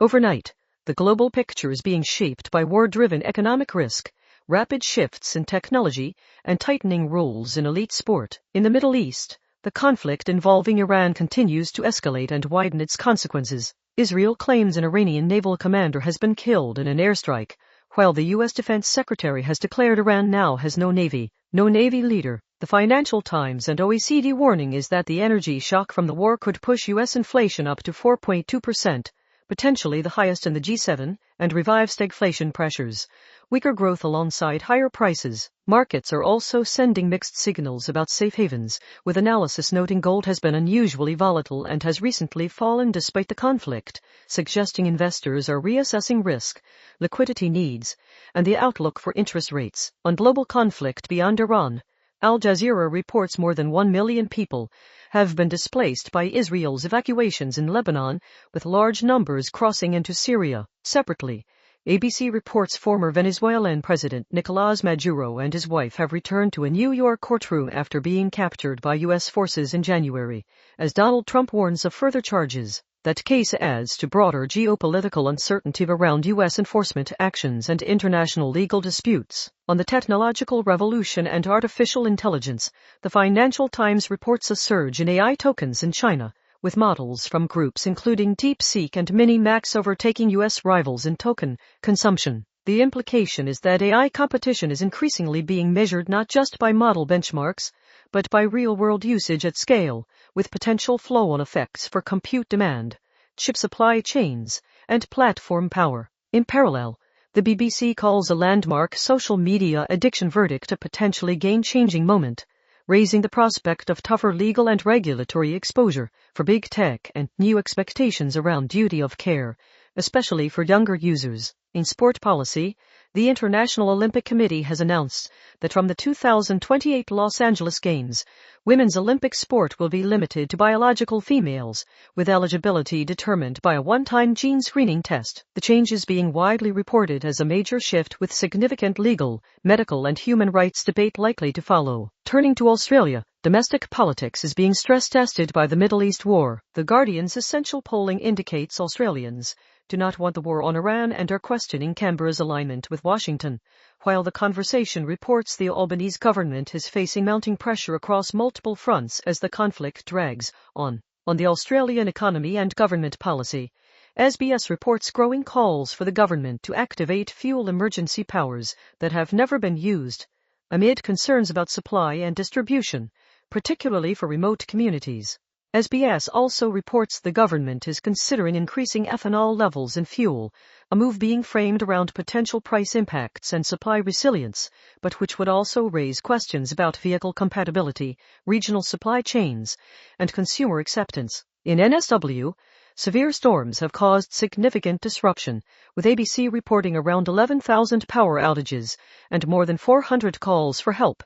Overnight, the global picture is being shaped by war-driven economic risk, rapid shifts in technology, and tightening rules in elite sport. In the Middle East, the conflict involving Iran continues to escalate and widen its consequences. Israel claims an Iranian naval commander has been killed in an airstrike, while the U.S. Defense Secretary has declared Iran now has no navy leader. The Financial Times and OECD warning is that the energy shock from the war could push U.S. inflation up to 4.2%, potentially the highest in the G7, and revive stagflation pressures. Weaker growth alongside higher prices. Markets are also sending mixed signals about safe havens, with analysis noting gold has been unusually volatile and has recently fallen despite the conflict, suggesting investors are reassessing risk, liquidity needs, and the outlook for interest rates. On global conflict beyond Iran, Al Jazeera reports more than 1 million people have been displaced by Israel's evacuations in Lebanon, with large numbers crossing into Syria. Separately, ABC reports former Venezuelan President Nicolás Maduro and his wife have returned to a New York courtroom after being captured by U.S. forces in January, as Donald Trump warns of further charges. That case adds to broader geopolitical uncertainty around U.S. enforcement actions and international legal disputes. On the technological revolution and artificial intelligence, the Financial Times reports a surge in AI tokens in China, with models from groups including DeepSeek and Minimax overtaking U.S. rivals in token consumption. The implication is that AI competition is increasingly being measured not just by model benchmarks, but by real-world usage at scale, with potential flow-on effects for compute demand, chip supply chains, and platform power. In parallel, the BBC calls a landmark social media addiction verdict a potentially game-changing moment, raising the prospect of tougher legal and regulatory exposure for big tech and new expectations around duty of care, especially for younger users. In sport policy, the International Olympic Committee has announced that from the 2028 Los Angeles Games, women's Olympic sport will be limited to biological females, with eligibility determined by a one-time gene screening test. The change is being widely reported as a major shift, with significant legal, medical, and human rights debate likely to follow. Turning to Australia, domestic politics is being stress-tested by the Middle East war. The Guardian's essential polling indicates Australians do not want the war on Iran and are questioning Canberra's alignment with Washington, while The Conversation reports the Albanese government is facing mounting pressure across multiple fronts as the conflict drags on. On the Australian economy and government policy, SBS reports growing calls for the government to activate fuel emergency powers that have never been used, amid concerns about supply and distribution, particularly for remote communities. SBS also reports the government is considering increasing ethanol levels in fuel, a move being framed around potential price impacts and supply resilience, but which would also raise questions about vehicle compatibility, regional supply chains, and consumer acceptance. In NSW, severe storms have caused significant disruption, with ABC reporting around 11,000 power outages and more than 400 calls for help,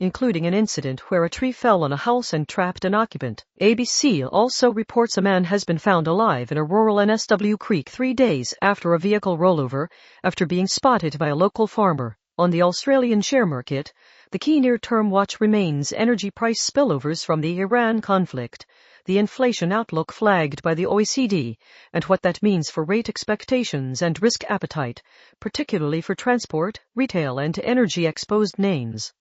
including an incident where a tree fell on a house and trapped an occupant. ABC also reports a man has been found alive in a rural NSW creek 3 days after a vehicle rollover, after being spotted by a local farmer. On the Australian share market, the key near-term watch remains energy price spillovers from the Iran conflict, the inflation outlook flagged by the OECD, and what that means for rate expectations and risk appetite, particularly for transport, retail, and energy-exposed names.